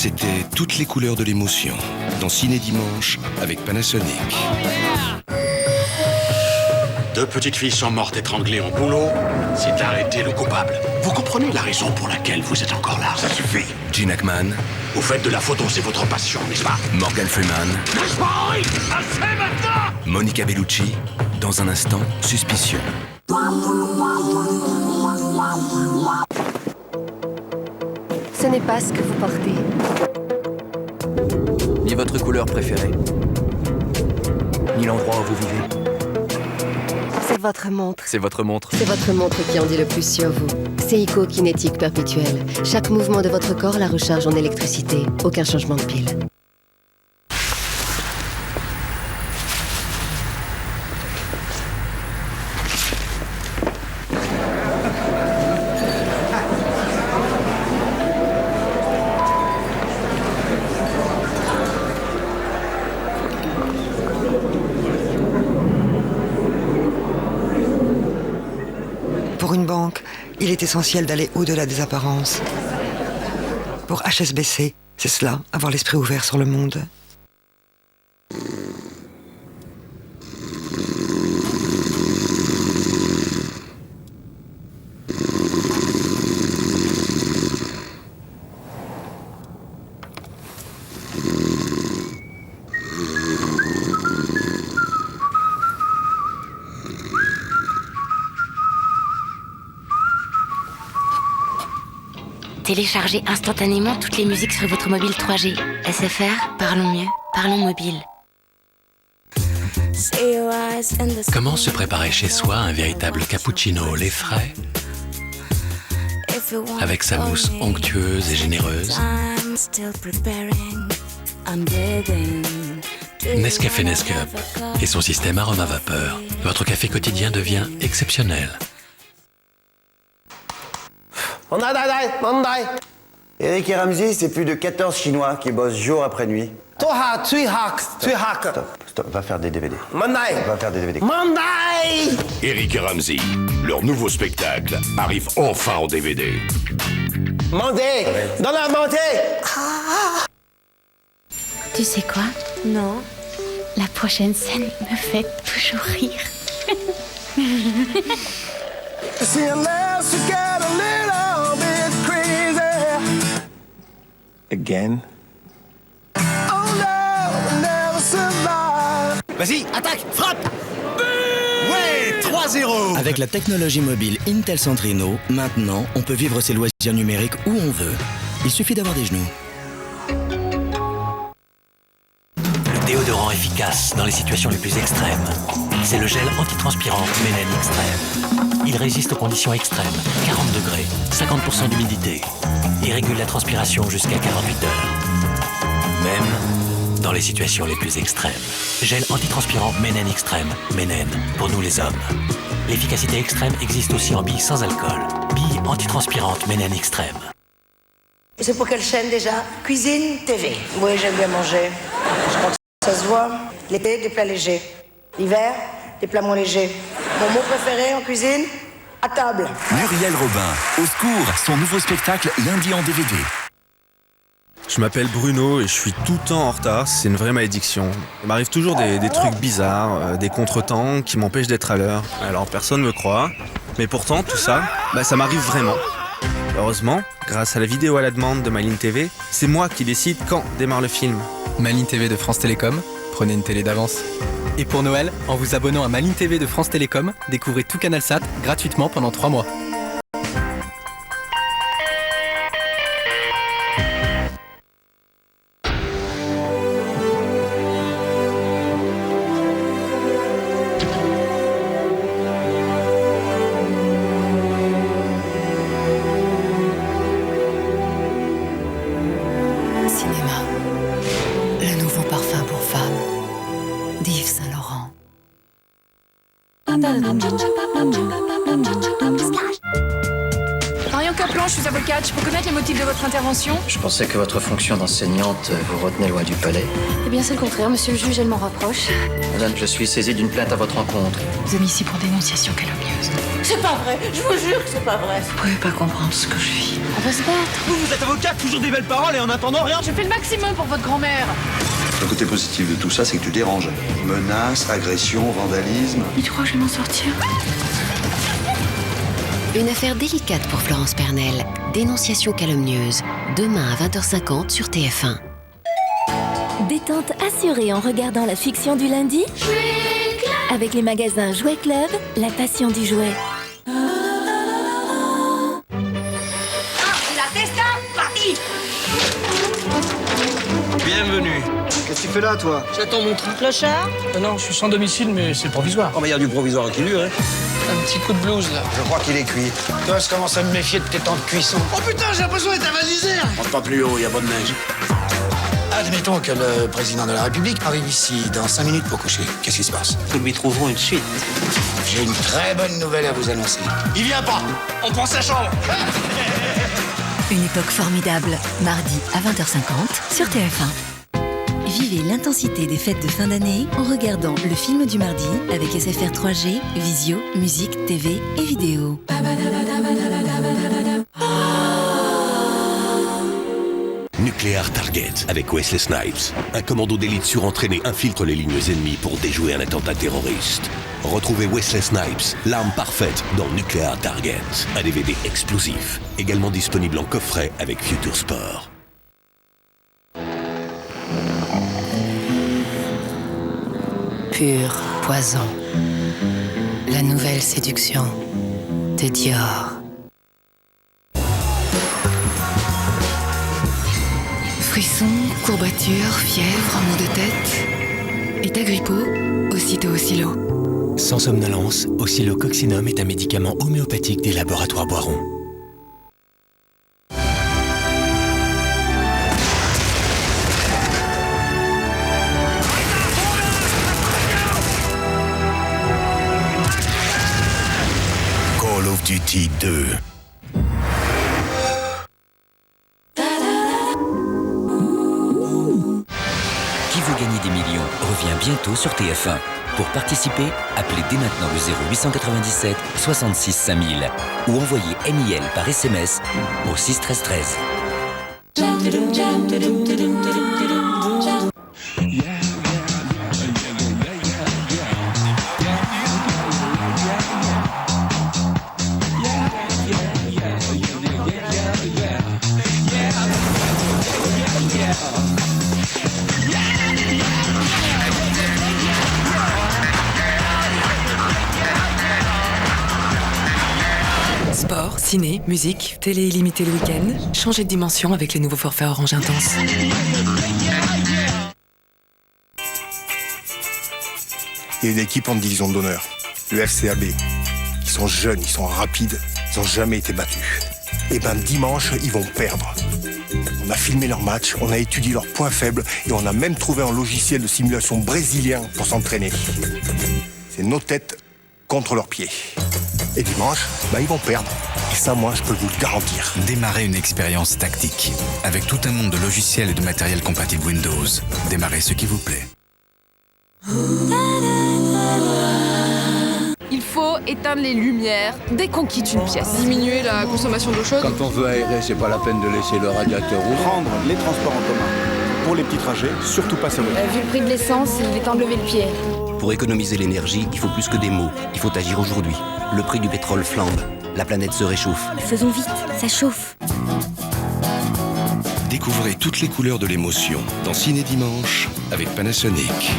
C'était toutes les couleurs de l'émotion dans Ciné Dimanche avec Panasonic. Deux petites filles sont mortes étranglées en boulot. C'est d'arrêter le coupable. Vous comprenez la raison pour laquelle vous êtes encore là? Ça suffit. Gene Hackman. Vous faites de la photo, c'est votre passion, n'est-ce pas? Morgan Freeman. N'est-ce pas, Henri? Assez maintenant! Monica Bellucci. Dans un instant, Suspicion. Ce n'est pas ce que vous portez. Ni votre couleur préférée, ni l'endroit où vous vivez. C'est votre montre. C'est votre montre. C'est votre montre qui en dit le plus sur vous. Seiko Kinétique Perpétuelle. Chaque mouvement de votre corps la recharge en électricité. Aucun changement de pile. Pour une banque, il est essentiel d'aller au-delà des apparences. Pour HSBC, c'est cela, avoir l'esprit ouvert sur le monde. Téléchargez instantanément toutes les musiques sur votre mobile 3G. SFR, parlons mieux, parlons mobile. Comment se préparer chez soi un véritable cappuccino au lait frais, avec sa mousse onctueuse et généreuse? Nescafé Nescup et son système arôme vapeur. Votre café quotidien devient exceptionnel. Eric et Ramsey, c'est plus de 14 Chinois qui bossent jour après nuit. Stop, va faire des DVD. Va faire des DVD. Eric et Ramsey, leur nouveau spectacle arrive enfin en DVD. Tu sais quoi? Non. La prochaine scène me fait toujours rire. Again. Vas-y, attaque, frappe! Ouais, 3-0! Avec la technologie mobile Intel Centrino, maintenant, on peut vivre ses loisirs numériques où on veut. Il suffit d'avoir des genoux. Le déodorant efficace dans les situations les plus extrêmes. C'est le gel antitranspirant Mélène Extrême. Il résiste aux conditions extrêmes, 40 degrés, 50% d'humidité. Il régule la transpiration jusqu'à 48 heures. Même dans les situations les plus extrêmes. Gel antitranspirant Mélène Extrême. Mélène, pour nous les hommes. L'efficacité extrême existe aussi en billes sans alcool. Billes antitranspirantes Mélène Extrême. C'est pour quelle chaîne déjà? Cuisine TV. Oui, j'aime bien manger. Je crois que ça se voit. L'été, des plats légers. L'hiver, des plats moins légers. Mon mot préféré en cuisine? À table. Muriel Robin, au secours, son nouveau spectacle lundi en DVD. Je m'appelle Bruno et je suis tout le temps en retard, c'est une vraie malédiction. Il m'arrive toujours des trucs bizarres, des contretemps qui m'empêchent d'être à l'heure. Alors personne me croit, mais pourtant tout ça, ça m'arrive vraiment. Heureusement, grâce à la vidéo à la demande de MyLigne TV, c'est moi qui décide quand démarre le film. MyLigne TV de France Télécom, prenez une télé d'avance. Et pour Noël, en vous abonnant à MyLigne TV de France Télécom, découvrez tout CanalSat gratuitement pendant 3 mois. Cinéma, le nouveau parfum pour femmes d'Yves Saint Laurent. Marion Kaplan, je suis avocate. Je peux connaître les motifs de votre intervention? Je pensais que votre fonction d'enseignante vous retenait loin du palais. Eh bien, c'est le contraire, monsieur le juge, elle m'en rapproche. Madame, je suis saisi d'une plainte à votre encontre. Vous êtes mis ici pour dénonciation calomnieuse. C'est pas vrai, je vous jure que c'est pas vrai. Vous pouvez pas comprendre ce que je vis. On va se battre. Vous êtes avocate, toujours des belles paroles et en attendant rien. Je fais le maximum pour votre grand-mère. Le côté positif de tout ça, c'est que tu déranges. Menaces, agressions, vandalisme. Mais tu crois que je vais m'en sortir? Une affaire délicate pour Florence Pernel. Dénonciation calomnieuse. Demain à 20h50 sur TF1. Détente assurée en regardant la fiction du lundi. Avec les magasins Jouet Club, la passion du jouet. La testa, parti. Bienvenue. Qu'est-ce que tu fais là, toi? J'attends mon train. Clochard? Non, je suis sans domicile, mais c'est provisoire. Oh, mais il y a du provisoire qui dure, hein. Un petit coup de blues, là. Je crois qu'il est cuit. Toi, je commence à me méfier de tes temps de cuisson. Oh putain, j'ai l'impression d'être avalisé. Monte pas plus haut, il y a bonne neige. Admettons que le président de la République arrive ici dans 5 minutes pour coucher. Qu'est-ce qui se passe? Nous lui trouverons une suite. J'ai une très bonne nouvelle à vous annoncer. Il vient pas. On prend sa chambre. Une époque formidable, mardi à 20h50 sur TF1. Vivez l'intensité des fêtes de fin d'année en regardant le film du mardi avec SFR 3G, Visio, musique, TV et vidéo. Nuclear Target avec Wesley Snipes. Un commando d'élite surentraîné infiltre les lignes ennemies pour déjouer un attentat terroriste. Retrouvez Wesley Snipes, l'arme parfaite dans Nuclear Target. Un DVD explosif, également disponible en coffret avec Future Sport. Pur poison. La nouvelle séduction de Dior. Frissons, courbatures, fièvre, maux de tête. Et Agrippot, aussitôt Oscillo. Sans somnolence, Oscillococcinum est un médicament homéopathique des laboratoires Boiron. Call of Duty 2. Qui veut gagner des millions revient bientôt sur TF1. Pour participer, appelez dès maintenant le 0897 66 5000 ou envoyez MIL par SMS au 6 13 13. Sport, ciné, musique, télé illimitée le week-end. Changez de dimension avec les nouveaux forfaits Orange Intense. Il y a une équipe en division d'honneur, le FCAB. Ils sont jeunes, ils sont rapides, ils n'ont jamais été battus. Et ben dimanche, ils vont perdre. On a filmé leur match, on a étudié leurs points faibles et on a même trouvé un logiciel de simulation brésilien pour s'entraîner. C'est nos têtes contre leurs pieds. Et dimanche, ils vont perdre. Et ça, moi, je peux vous le garantir. Démarrez une expérience tactique. Avec tout un monde de logiciels et de matériel compatible Windows. Démarrez ce qui vous plaît. Il faut éteindre les lumières dès qu'on quitte une pièce. Diminuer la consommation d'eau chaude. Quand on veut aérer, c'est pas la peine de laisser le radiateur ouvert. Prendre les transports en commun. Pour les petits trajets, surtout pas sur le Vu le prix de l'essence, il est temps de lever le pied. Pour économiser l'énergie, il faut plus que des mots. Il faut agir aujourd'hui. Le prix du pétrole flambe. La planète se réchauffe. Faisons vite, ça chauffe. Découvrez toutes les couleurs de l'émotion dans Ciné Dimanche avec Panasonic.